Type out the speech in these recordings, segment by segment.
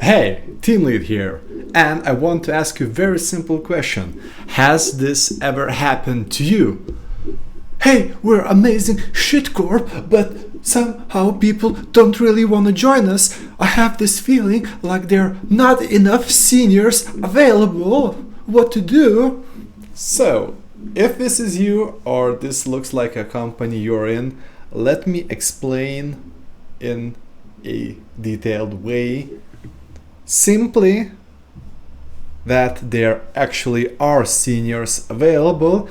Hey, TeamLead here, and I want to ask you a very simple question. Has this ever happened to you? Hey, we're amazing shit corp, but somehow people don't really want to join us. I have this feeling like there are not enough seniors available. What to do? So, if this is you or this looks like a company you're in, let me explain in a detailed way simply that there actually are seniors available.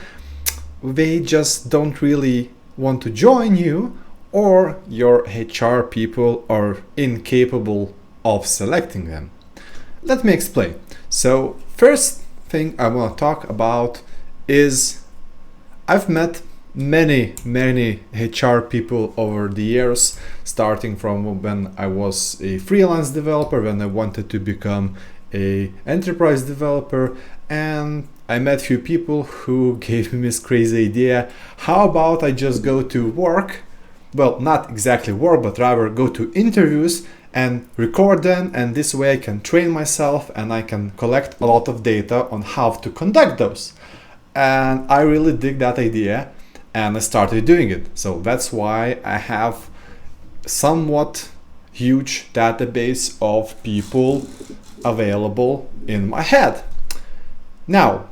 They just don't really want to join you, or your HR people are incapable of selecting them. Let me explain. So, first thing I want to talk about is I've met many HR people over the years, starting from when I was a freelance developer, when I wanted to become a enterprise developer, and I met few people who gave me this crazy idea. How about I just go to work? Well, not exactly work, but rather go to interviews and record them, and this way I can train myself and I can collect a lot of data on how to conduct those. And I really dig that idea, and I started doing it. So that's why I have somewhat huge database of people available in my head. Now,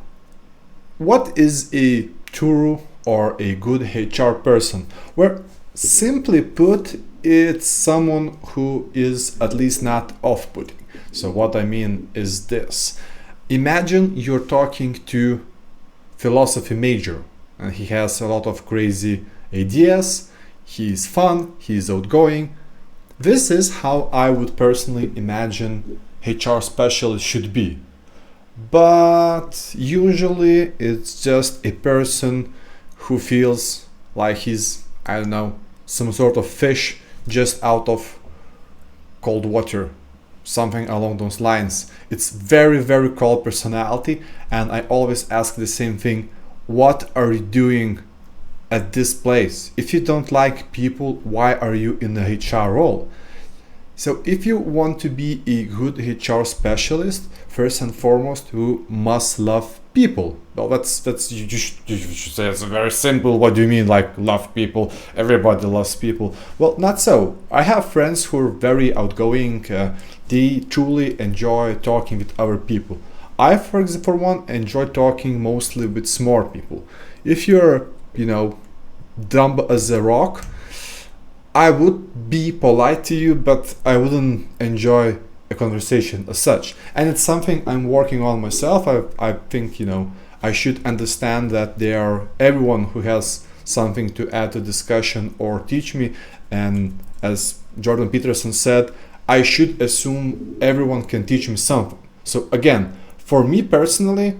what is a true or a good HR person? Well, simply put, it's someone who is at least not off-putting. So what I mean is this. Imagine you're talking to philosophy major, and he has a lot of crazy ideas. He's fun, he's outgoing. This is how I would personally imagine HR specialist should be. But usually it's just a person who feels like he's, I don't know, some sort of fish just out of cold water, something along those lines. It's very cold personality, and I always ask the same thing. What are you doing at this place? If you don't like people, why are you in the HR role? So if you want to be a good HR specialist, first and foremost, you must love people. Well, that's you should say it's very simple. What do you mean, like love people? Everybody loves people. Well, not so. I have friends who are very outgoing. They truly enjoy talking with other people. I, for example, for one, enjoy talking mostly with smart people. If you're, dumb as a rock, I would be polite to you, but I wouldn't enjoy a conversation as such. And it's something I'm working on myself. I think, I should understand that everyone who has something to add to discussion or teach me. And as Jordan Peterson said, I should assume everyone can teach me something. So again, for me personally,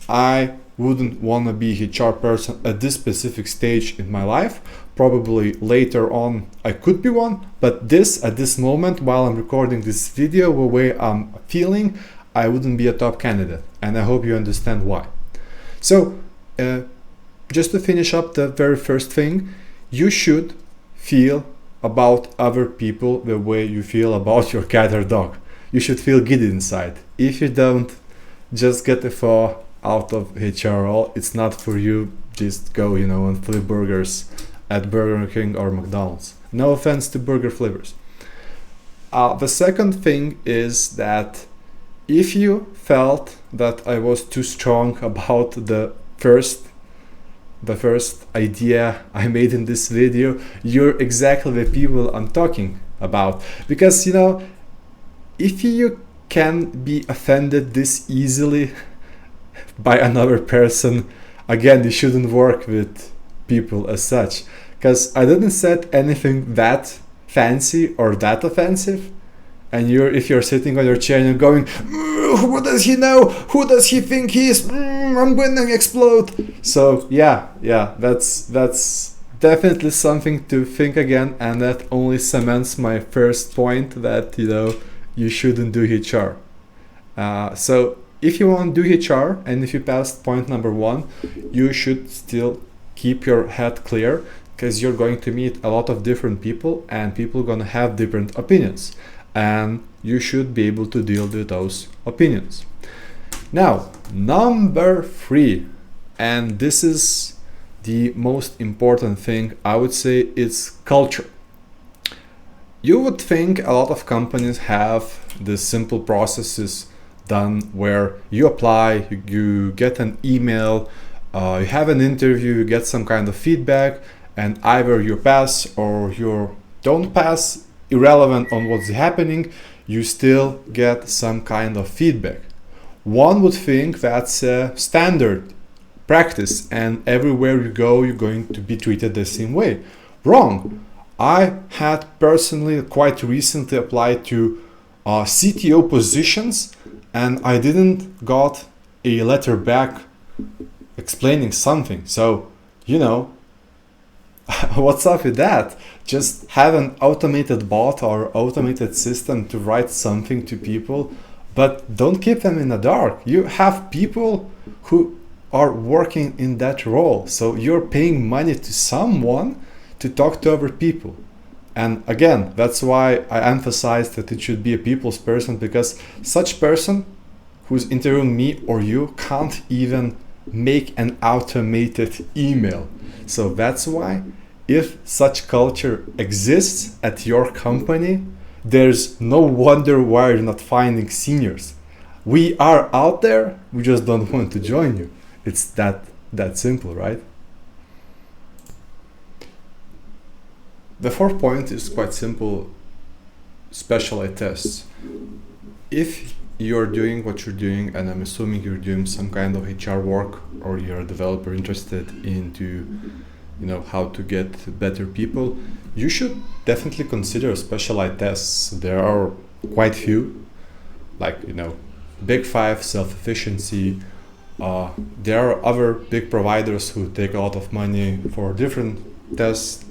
I wouldn't want to be a HR person at this specific stage in my life. Probably later on I could be one, but at this moment while I'm recording this video, the way I'm feeling, I wouldn't be a top candidate, and I hope you understand why. So just to finish up the very first thing, you should feel about other people the way you feel about your cat or dog. You should feel giddy inside. If you don't, just get the thaw out of HR role. It's not for you. Just go, and flip burgers at Burger King or McDonald's. No offense to burger flavors. The second thing is that if you felt that I was too strong about the first idea I made in this video, you're exactly the people I'm talking about. Because, if you can be offended this easily by another person, again, you shouldn't work with people as such. Because I didn't said anything that fancy or that offensive, and if you're sitting on your chair and you're going, what does he know? Who does he think he is? I'm going to explode. So yeah, that's definitely something to think again, and that only cements my first point that you shouldn't do HR. So if you want to do HR, and if you passed point number 1, you should still keep your head clear, because you're going to meet a lot of different people, and people are going to have different opinions. and you should be able to deal with those opinions. Now, number 3, and this is the most important thing, I would say, it's culture. You would think a lot of companies have the simple processes done where you apply, you get an email, you have an interview, you get some kind of feedback, and either you pass or you don't pass, irrelevant on what's happening, you still get some kind of feedback. One would think that's a standard practice and everywhere you go you're going to be treated the same way. Wrong. I had personally quite recently applied to CTO positions and I didn't got a letter back explaining something. So, what's up with that? Just have an automated bot or automated system to write something to people, but don't keep them in the dark. You have people who are working in that role. So you're paying money to someone to talk to other people. And again, that's why I emphasize that it should be a people's person, because such person who's interviewing me or you can't even make an automated email. So that's why if such culture exists at your company, there's no wonder why you're not finding seniors. We are out there, we just don't want to join you. It's that simple, right? The 4th point is quite simple: specialized tests. If you're doing what you're doing, and I'm assuming you're doing some kind of HR work, or you're a developer interested into how to get better people, you should definitely consider specialized tests. There are quite few, like BigFive, self-efficiency. There are other big providers who take a lot of money for different tests,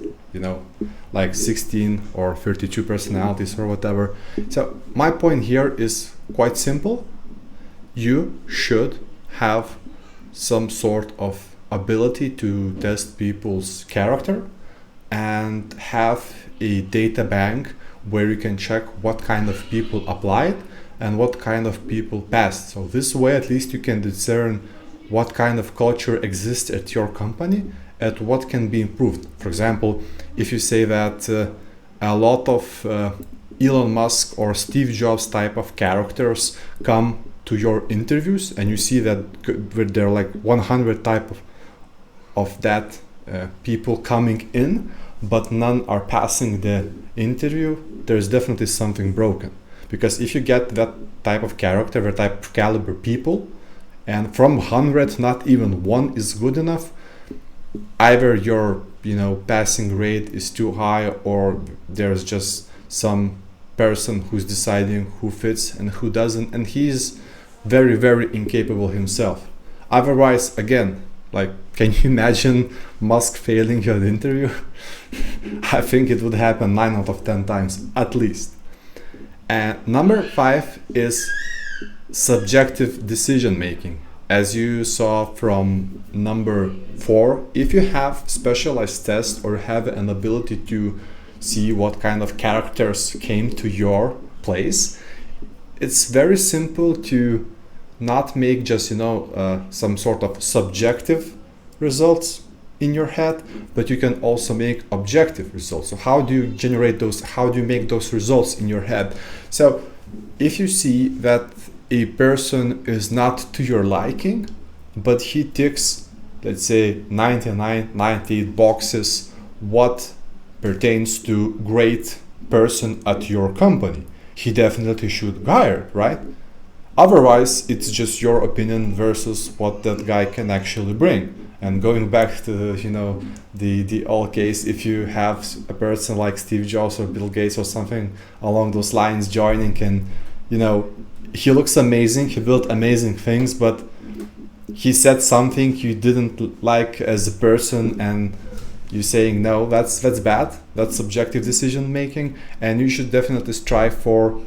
like 16 or 32 personalities or whatever. So my point here is quite simple. You should have some sort of ability to test people's character and have a data bank where you can check what kind of people applied and what kind of people passed. So this way at least you can discern what kind of culture exists at your company and what can be improved. For example, if you say that a lot of Elon Musk or Steve Jobs type of characters come to your interviews and you see that there are like 100 type of that people coming in, but none are passing the interview, there's definitely something broken. Because if you get that type of character, that type of caliber people, and from 100 not even one is good enough, either your passing rate is too high, or there's just some person who's deciding who fits and who doesn't, and he's very, very incapable himself. Otherwise, again, can you imagine Musk failing your interview? I think it would happen 9 out of 10 times at least. And number 5 is subjective decision making. As you saw from number 4, if you have specialized tests or have an ability to see what kind of characters came to your place, it's very simple to not make just some sort of subjective results in your head, but you can also make objective results. So how do you generate those? How do you make those results in your head? So if you see that a person is not to your liking, but he ticks, let's say 98 boxes what pertains to great person at your company, he definitely should be hired, right? Otherwise, it's just your opinion versus what that guy can actually bring. And going back to the old case, if you have a person like Steve Jobs or Bill Gates or something along those lines joining, and he looks amazing, he built amazing things, but he said something you didn't like as a person, and you saying no, that's bad, that's subjective decision making, and you should definitely strive for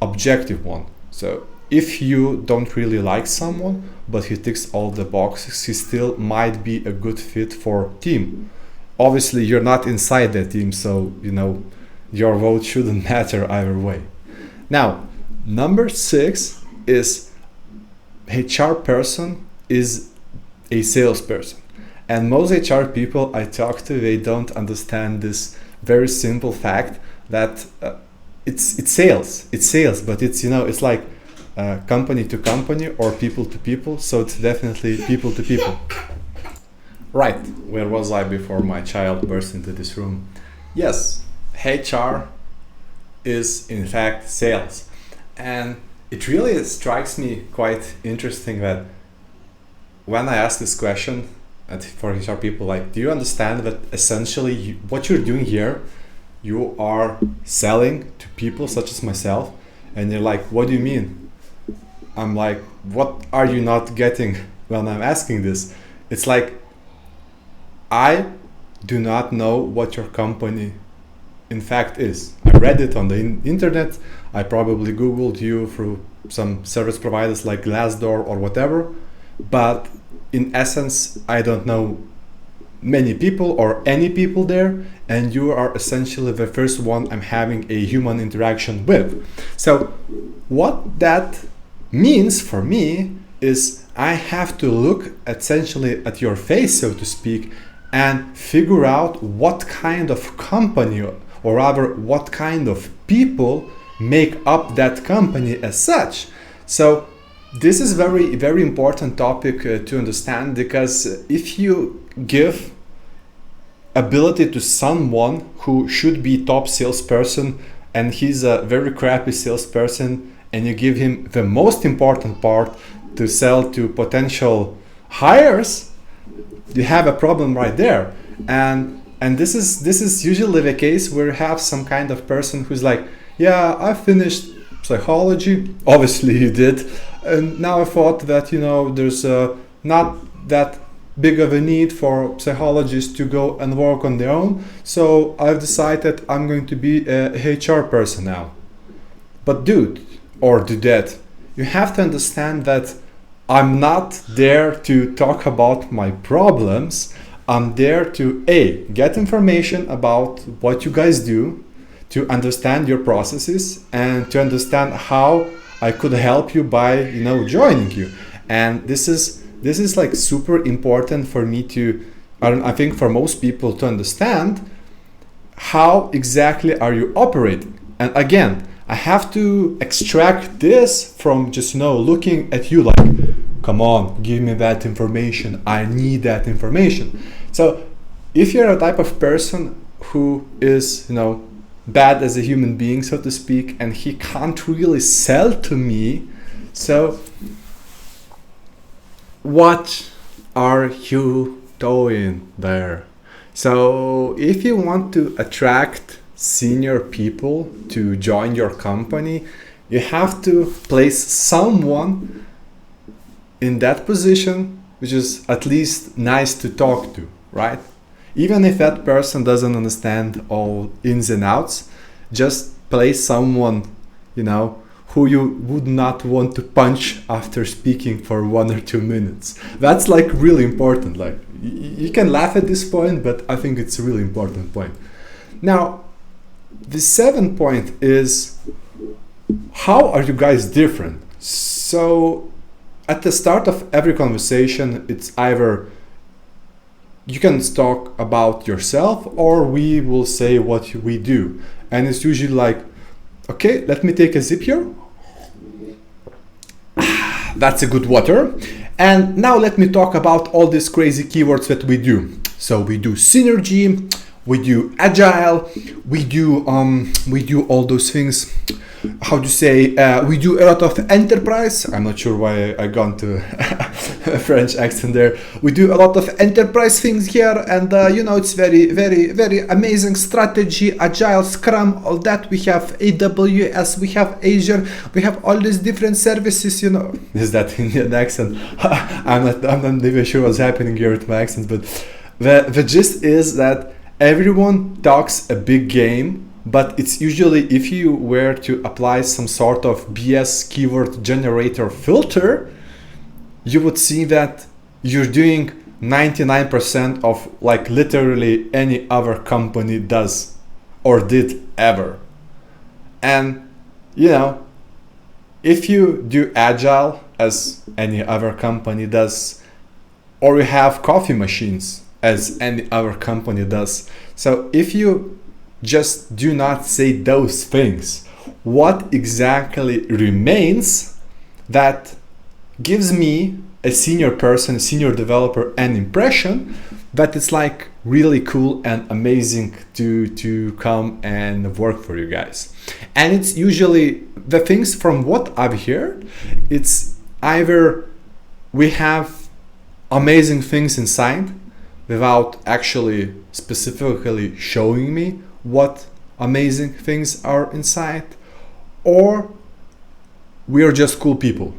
objective one. So if you don't really like someone, but he ticks all the boxes, he still might be a good fit for team. Obviously, you're not inside the team, so your vote shouldn't matter either way. Now, number 6 is HR person is a salesperson. And most HR people I talk to, they don't understand this very simple fact that it's sales. It's sales, but it's like company to company or people to people. So it's definitely people to people. Right, where was I before my child burst into this room? Yes, HR is in fact sales. And it really strikes me quite interesting that when I ask this question for HR people, like, do you understand that essentially what you're doing here, you are selling to people such as myself? And they're like, what do you mean? I'm like, what are you not getting when I'm asking this? It's like, I do not know what your company in fact is. I read it on the internet. I probably Googled you through some service providers like Glassdoor or whatever. But in essence, I don't know many people or any people there. And you are essentially the first one I'm having a human interaction with. So what that means for me is I have to look essentially at your face, so to speak, and figure out what kind of company, or rather what kind of people make up that company as such. So this is very, very important topic to understand, because if you give ability to someone who should be top salesperson and he's a very crappy salesperson, and you give him the most important part to sell to potential hires, you have a problem right there. And this is usually the case where you have some kind of person who's like, yeah, I finished psychology, obviously you did, and now I thought that there's not that big of a need for psychologists to go and work on their own, so I've decided I'm going to be a HR person now. But dude or dudette, you have to understand that I'm not there to talk about my problems. I'm there to get information about what you guys do, to understand your processes, and to understand how I could help you by joining you. And this is like super important for me to, I think for most people to understand how exactly are you operating. And again, I have to extract this from just looking at you like, come on, give me that information. I need that information. So if you're a type of person who is, bad as a human being, so to speak, and he can't really sell to me, so what are you doing there? So if you want to attract senior people to join your company, you have to place someone in that position which is at least nice to talk to, right? Even if that person doesn't understand all ins and outs, just place someone, who you would not want to punch after speaking for 1 or 2 minutes. That's like really important. Like, you can laugh at this point, but I think it's a really important point. Now, the 7th point is, how are you guys different? So at the start of every conversation, it's either you can talk about yourself or we will say what we do. And it's usually like, okay, let me take a sip here. That's a good water. And now let me talk about all these crazy keywords that we do. So we do synergy, we do agile, we do all those things. How to say? We do a lot of enterprise. I'm not sure why I gone to a French accent there. We do a lot of enterprise things here, and it's very, very, very amazing strategy, agile, Scrum, all that. We have AWS, we have Azure, we have all these different services. Is that Indian accent? I'm not even sure what's happening here with my accent, but the gist is that everyone talks a big game. But it's usually, if you were to apply some sort of BS keyword generator filter, you would see that you're doing 99% of like literally any other company does or did ever. And you know, if you do agile as any other company does, or you have coffee machines as any other company does, so if you just do not say those things, what exactly remains that gives me, a senior person, a senior developer, an impression that it's like really cool and amazing to come and work for you guys? And it's usually the things, from what I've heard, it's either we have amazing things inside without actually specifically showing me what amazing things are inside, or we are just cool people.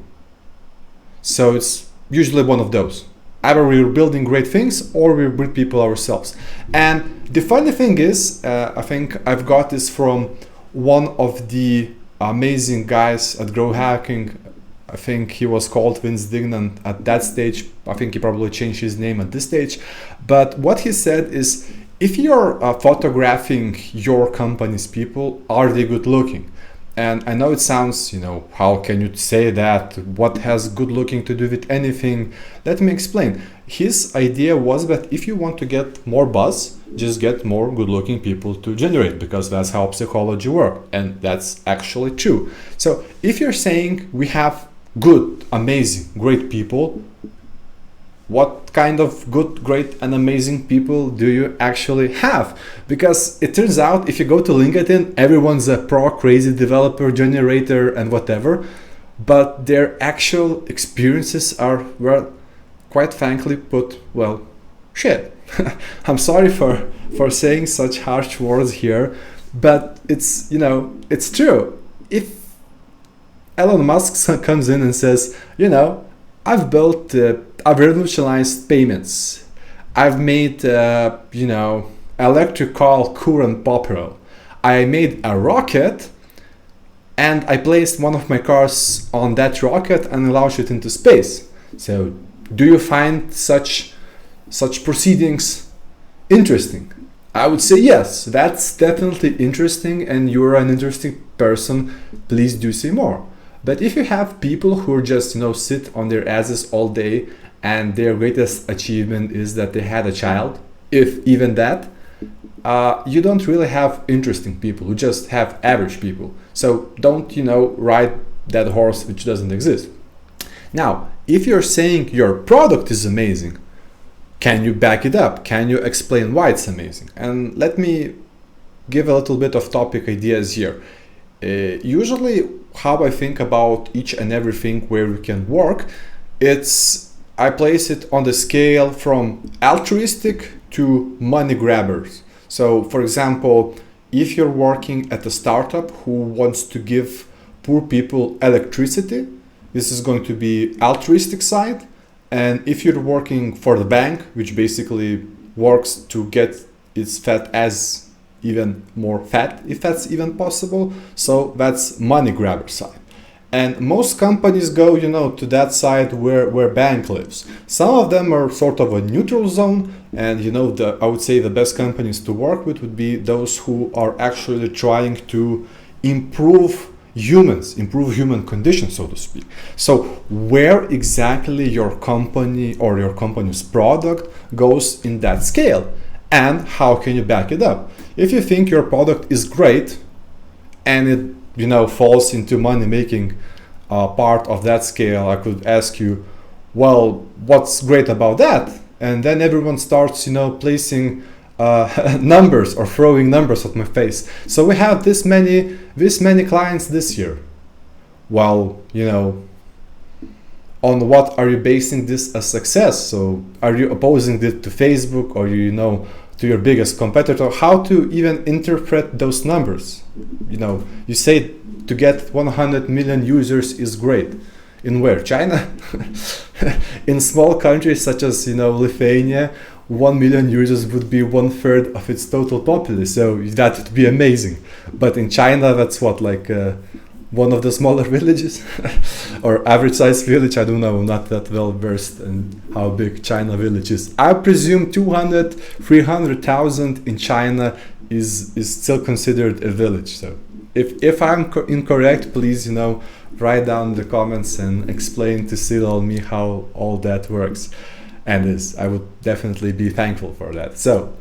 So it's usually one of those. Either we're building great things or we're good people ourselves. And the funny thing is, I think I've got this from one of the amazing guys at Grow Hacking. I think he was called Vince Dignan at that stage. I think he probably changed his name at this stage. But what he said is, if you're photographing your company's people, are they good looking? And I know it sounds, how can you say that? What has good looking to do with anything? Let me explain. His idea was that if you want to get more buzz, just get more good looking people to generate, because that's how psychology works. And that's actually true. So if you're saying we have good, amazing, great people, what kind of good, great, and amazing people do you actually have? Because it turns out, if you go to LinkedIn, everyone's a pro, crazy developer, generator, and whatever, but their actual experiences are, well, quite frankly put, well, shit. I'm sorry for saying such harsh words here, but it's, it's true. If Elon Musk comes in and says, I've built, I've revolutionized payments. I've made, electric car current popular. I made a rocket, and I placed one of my cars on that rocket and launched it into space. So, do you find such proceedings interesting? I would say yes. That's definitely interesting, and you're an interesting person. Please do say more. But if you have people who are just, sit on their asses all day and their greatest achievement is that they had a child, if even that, you don't really have interesting people. You just have average people. So don't, ride that horse which doesn't exist. Now, if you're saying your product is amazing, can you back it up? Can you explain why it's amazing? And let me give a little bit of topic ideas here. Usually how I think about each and everything where we can work, I place it on the scale from altruistic to money grabbers. So for example, if you're working at a startup who wants to give poor people electricity, this is going to be altruistic side. And if you're working for the bank, which basically works to get its fat as even more fat, if that's even possible, so that's money grabber side. And most companies go, to that side where bank lives. Some of them are sort of a neutral zone, and I would say the best companies to work with would be those who are actually trying to improve human conditions, so to speak. So where exactly your company or your company's product goes in that scale, and how can you back it up? If you think your product is great and it falls into money making part of that scale, I could ask you, well, what's great about that? And then everyone starts placing numbers or throwing numbers at my face. So we have this many clients this year. Well, on what are you basing this as success? So are you opposing it to Facebook, or to your biggest competitor? How to even interpret those numbers? You say to get 100 million users is great. In where? China? In small countries such as Lithuania, 1 million users would be 1/3 of its total populace. So that would be amazing. But in China, that's what, like one of the smaller villages or average size village. I don't know, I'm not that well versed in how big China village is. I presume 200-300,000 in China is still considered a village. So if I'm incorrect, please, write down in the comments and explain to Cyril and me how all that works. And I would definitely be thankful for that. So,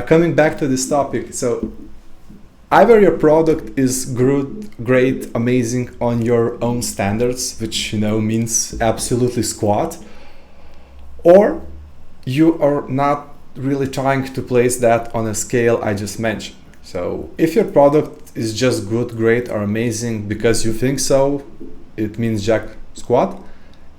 coming back to this topic, so either your product is good, great, amazing on your own standards, which means absolutely squat, or you are not really trying to place that on a scale I just mentioned. So if your product is just good, great, or amazing because you think so, it means jack squat.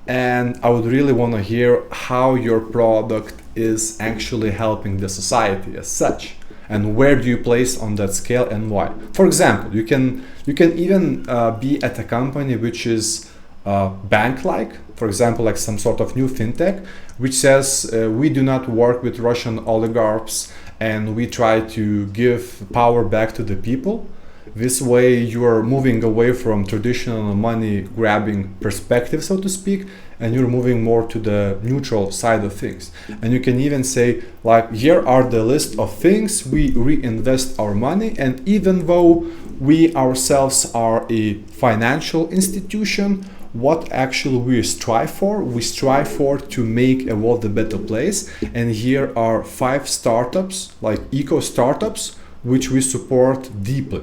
And I would really want to hear how your product is actually helping the society as such, and where do you place on that scale and why. For example, you can even be at a company which is bank-like, for example, like some sort of new fintech, which says we do not work with Russian oligarchs and we try to give power back to the people. This way you are moving away from traditional money grabbing perspective, so to speak, and you're moving more to the neutral side of things. And you can even say, like, here are the list of things we reinvest our money, and even though we ourselves are a financial institution, what actually we strive for? We strive for to make a world a better place. And here are 5 startups, like eco startups, which we support deeply.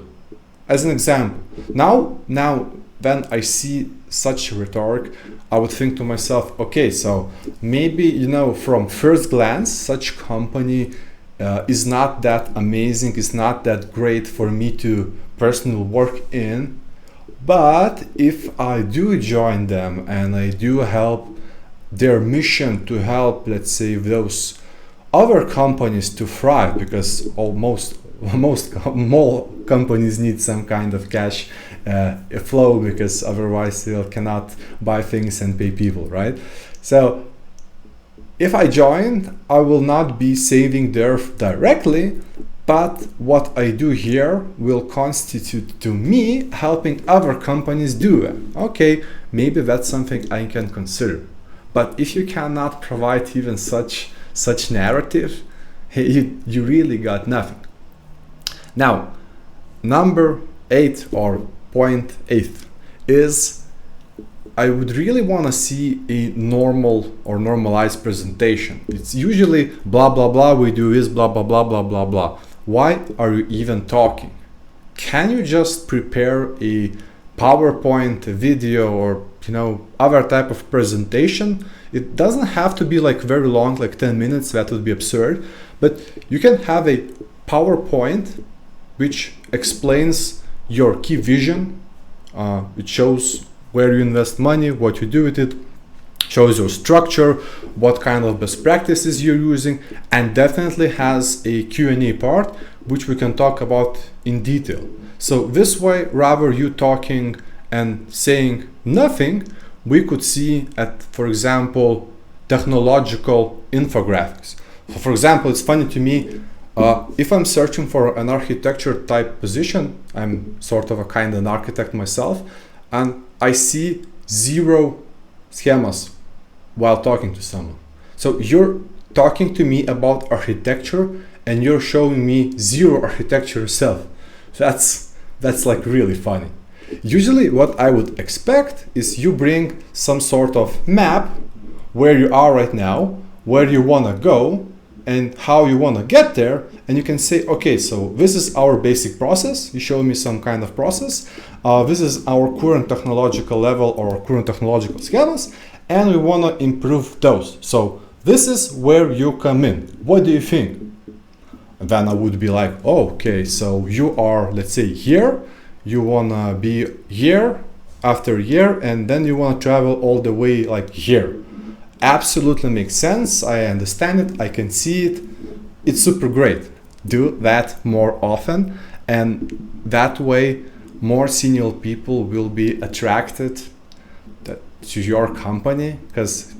As an example, now when I see such rhetoric, I would think to myself, okay, so maybe, from first glance, such company is not that amazing, is not that great for me to personally work in. But if I do join them and I do help their mission to help, let's say, those other companies to thrive, because most more companies need some kind of cash flow, because otherwise they cannot buy things and pay people, right? So if I join, I will not be saving the earth directly, but what I do here will constitute to me helping other companies do it. Okay, maybe that's something I can consider. But if you cannot provide even such narrative, you really got nothing. Now, number 8 or point 8 is I would really want to see a normal or normalized presentation. It's usually blah blah blah, we do this, blah blah blah blah blah blah. Why are you even talking? Can you just prepare a PowerPoint, a video, or other type of presentation? It doesn't have to be like very long, like 10 minutes, that would be absurd. But you can have a PowerPoint which explains your key vision. It shows where you invest money, what you do with it, shows your structure, what kind of best practices you're using, and definitely has a Q&A part, which we can talk about in detail. So this way, rather you talking and saying nothing, we could see at, for example, technological infographics. So for example, it's funny to me, if I'm searching for an architecture type position, I'm sort of a kind of an architect myself, and I see 0 schemas while talking to someone. So you're talking to me about architecture and you're showing me 0 architecture yourself. That's like really funny. Usually what I would expect is you bring some sort of map where you are right now, where you want to go, and how you want to get there, and you can say, okay, so this is our basic process. You show me some kind of process. This is our current technological level or current technological schemas, and we want to improve those. So this is where you come in. What do you think? And then I would be like, oh, okay, so you are, let's say, here. You want to be here after year, and then you want to travel all the way like here. Absolutely makes sense. I understand it. I can see it. It's super great. Do that more often, and that way more senior people will be attracted to your company, because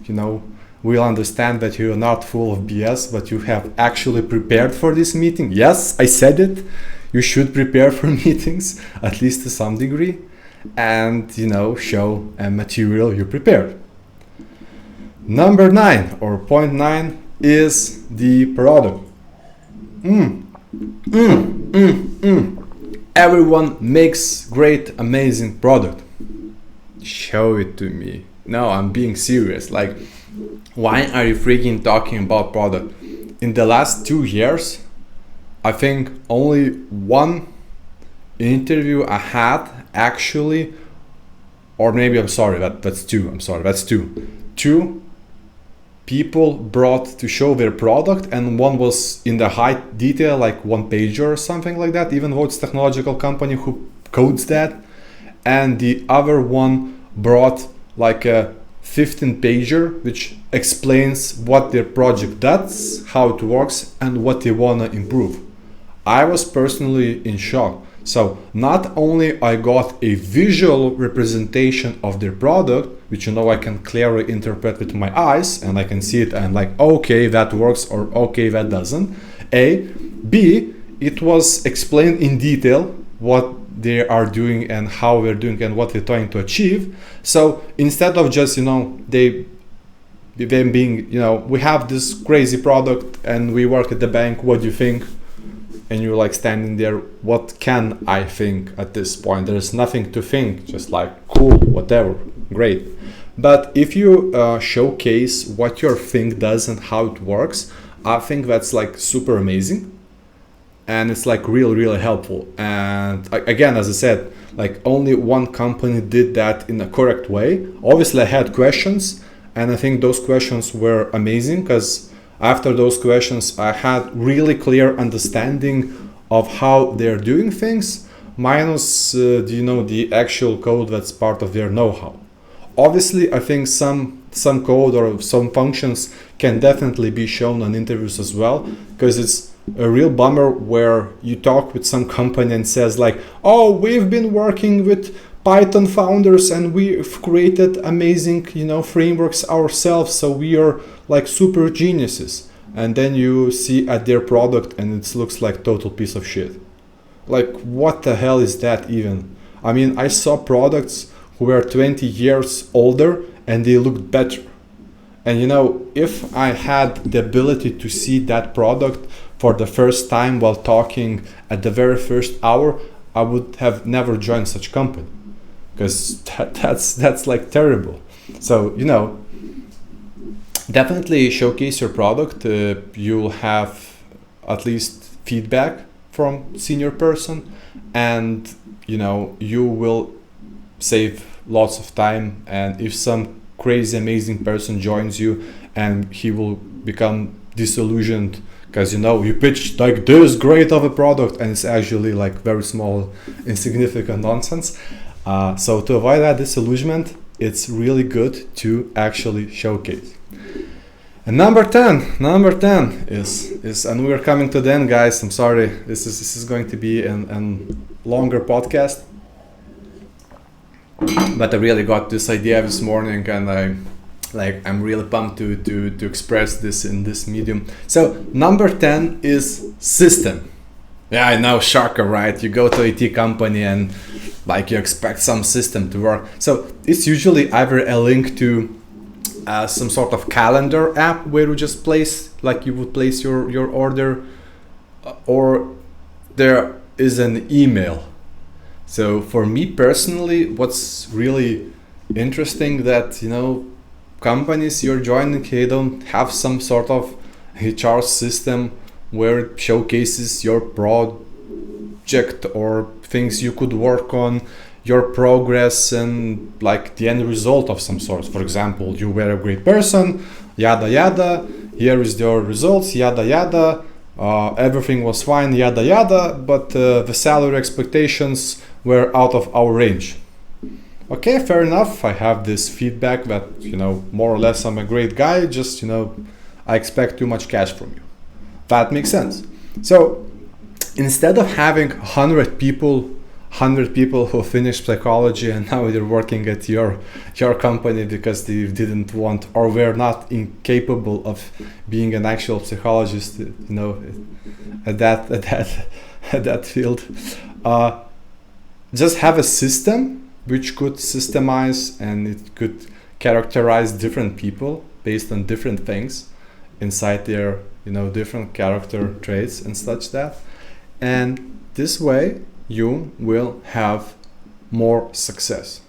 we'll understand that you're not full of BS, but you have actually prepared for this meeting. Yes, I said it. You should prepare for meetings, at least to some degree, and show a material you prepared. Number 9 or point 9 is the product. Everyone makes great, amazing product. Show it to me. No, I'm being serious. Like, why are you freaking talking about product? In the last 2 years, I think only one interview I had actually, or maybe that's two. Two people brought to show their product, and one was in the high detail, like 1-pager or something like that, even though it's a technological company who codes that, and the other one brought like a 15-pager which explains what their project does, how it works, and what they want to improve. I was personally in shock. So not only I got a visual representation of their product, which I can clearly interpret with my eyes, and I can see it and like, okay, that works, or okay, that doesn't. B, it was explained in detail what they are doing and how they're doing and what they're trying to achieve. So instead of just, them being, we have this crazy product and we work at the bank, what do you think? And you're like standing there, what can I think at this point? There's nothing to think, just like, cool, whatever, great. But if you showcase what your thing does and how it works, I think that's like super amazing. And it's like really helpful. And again, as I said, like only one company did that in a correct way. Obviously I had questions, and I think those questions were amazing, because after those questions I had really clear understanding of how they're doing things, minus the actual code that's part of their know-how. Obviously I think some code or some functions can definitely be shown on interviews as well, because it's a real bummer where you talk with some company and says like, oh, we've been working with Python founders and we've created amazing frameworks ourselves, so we are like super geniuses. And then you see at their product and it looks like total piece of shit. Like, what the hell is that even? I mean, I saw products who were 20 years older and they looked better. And if I had the ability to see that product for the first time while talking at the very first hour, I would have never joined such company, because that's like terrible. So definitely showcase your product. You'll have at least feedback from senior person, and you will save lots of time. And if some crazy amazing person joins you and he will become disillusioned because you pitched like this great of a product and it's actually like very small insignificant nonsense, so to avoid that disillusionment, it's really good to actually showcase. And number 10 is and we're coming to the end, guys. I'm sorry, this is going to be an longer podcast, but I really got this idea this morning, and I'm really pumped to express this in this medium. So number 10 is system. Yeah, I know, shocker, right? You go to IT company and like you expect some system to work. So it's usually either a link to some sort of calendar app where you just place, like you would place your order, or there is an email. So for me personally, what's really interesting that companies you're joining, they don't have some sort of HR system where it showcases your project or things you could work on, your progress, and like the end result of some sort. For example, you were a great person, yada yada, here is your results, yada yada, everything was fine, yada yada, but the salary expectations were out of our range. Okay, fair enough. I have this feedback that, more or less I'm a great guy, just, I expect too much cash from you. That makes sense. So instead of having 100 people who finished psychology and now they're working at your company because they didn't want or were not incapable of being an actual psychologist, at that field, just have a system which could systemize and it could characterize different people based on different things inside their different character traits and such that. And this way you will have more success.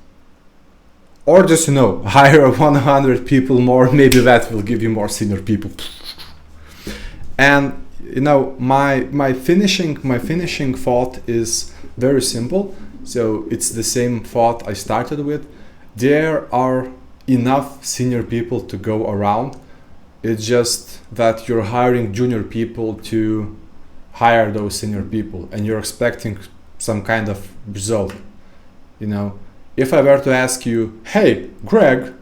Or just, hire 100 people more, maybe that will give you more senior people. And my finishing thought is very simple. So it's the same thought I started with. There are enough senior people to go around. It's just that you're hiring junior people to hire those senior people, and you're expecting some kind of result. If I were to ask you, hey, Greg,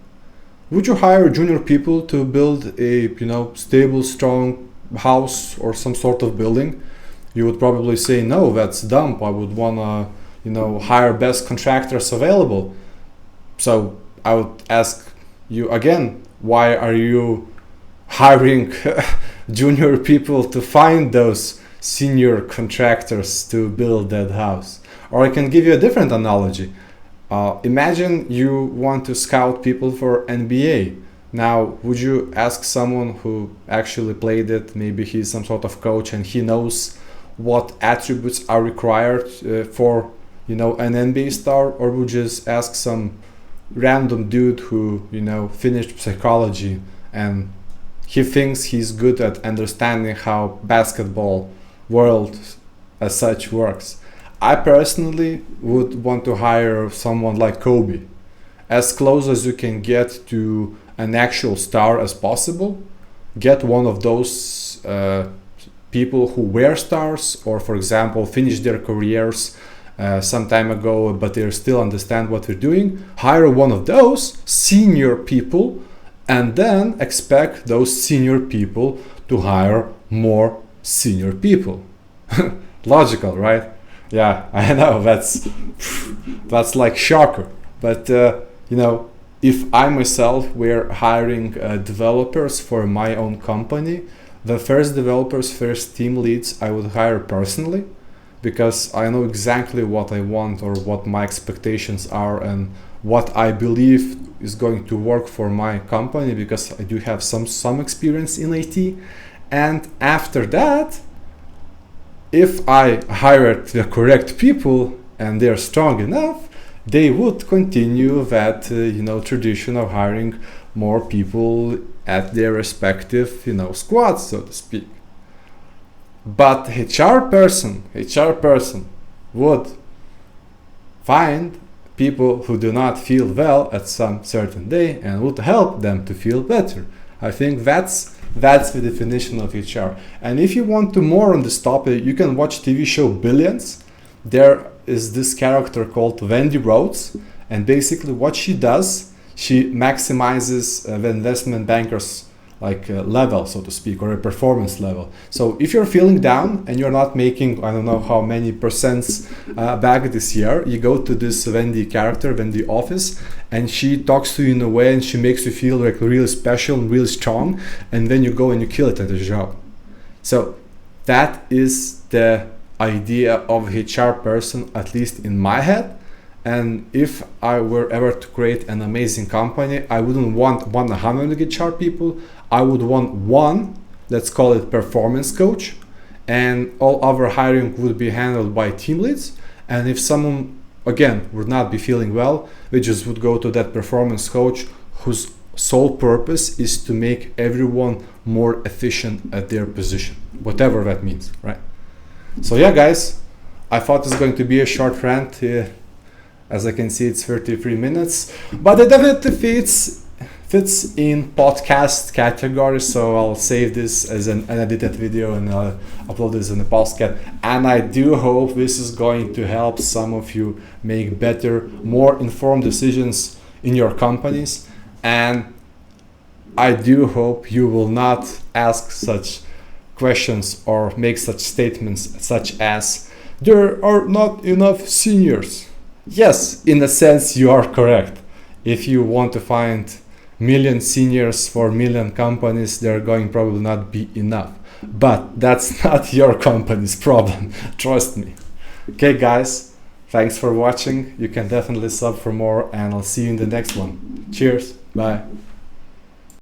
would you hire junior people to build a stable, strong house or some sort of building? You would probably say, no, that's dumb. I would want to hire best contractors available. So I would ask you again, why are you hiring junior people to find those senior contractors to build that house? Or I can give you a different analogy. Imagine you want to scout people for NBA. Now, would you ask someone who actually played it, maybe he's some sort of coach and he knows what attributes are required for an NBA star, or would you just ask some random dude who finished psychology and he thinks he's good at understanding how basketball world as such works? I personally would want to hire someone like Kobe, as close as you can get to an actual star as possible. Get one of those people who were stars, or for example finished their careers some time ago but they still understand what they're doing. Hire one of those senior people and then expect those senior people to hire more senior people. Logical, right? Yeah, I know that's like shocker, but if I myself were hiring developers for my own company, the first developers, first team leads I would hire personally, because I know exactly what I want or what my expectations are and what I believe is going to work for my company, because I do have some experience in IT. And after that, if I hired the correct people and they're strong enough, they would continue that tradition of hiring more people at their respective squads, so to speak. But HR person would find people who do not feel well at some certain day and would help them to feel better. I think that's the definition of HR. And if you want to more on this topic, you can watch TV show Billions. There is this character called Wendy Rhodes, and basically what she does, she maximizes the investment bankers level, so to speak, or a performance level. So if you're feeling down and you're not making, I don't know how many percents back this year, you go to this Wendy office, and she talks to you in a way and she makes you feel like really special and really strong, and then you go and you kill it at the job. So that is the idea of HR person, at least in my head. And if I were ever to create an amazing company, I wouldn't want 100 HR people. I would want one, let's call it performance coach, and all other hiring would be handled by team leads. And if someone, again, would not be feeling well, we just would go to that performance coach whose sole purpose is to make everyone more efficient at their position, whatever that means, right? So yeah, guys, I thought it's going to be a short rant. As I can see, it's 33 minutes, but it definitely fits in podcast category, so I'll save this as an unedited video and I'll upload this in the podcast. And I do hope this is going to help some of you make better, more informed decisions in your companies. And I do hope you will not ask such questions or make such statements such as, there are not enough seniors. Yes, in a sense you are correct. If you want to find million seniors for million companies, there are going probably not be enough. But that's not your company's problem, trust me. Okay guys, thanks for watching. You can definitely sub for more, and I'll see you in the next one. Cheers, bye.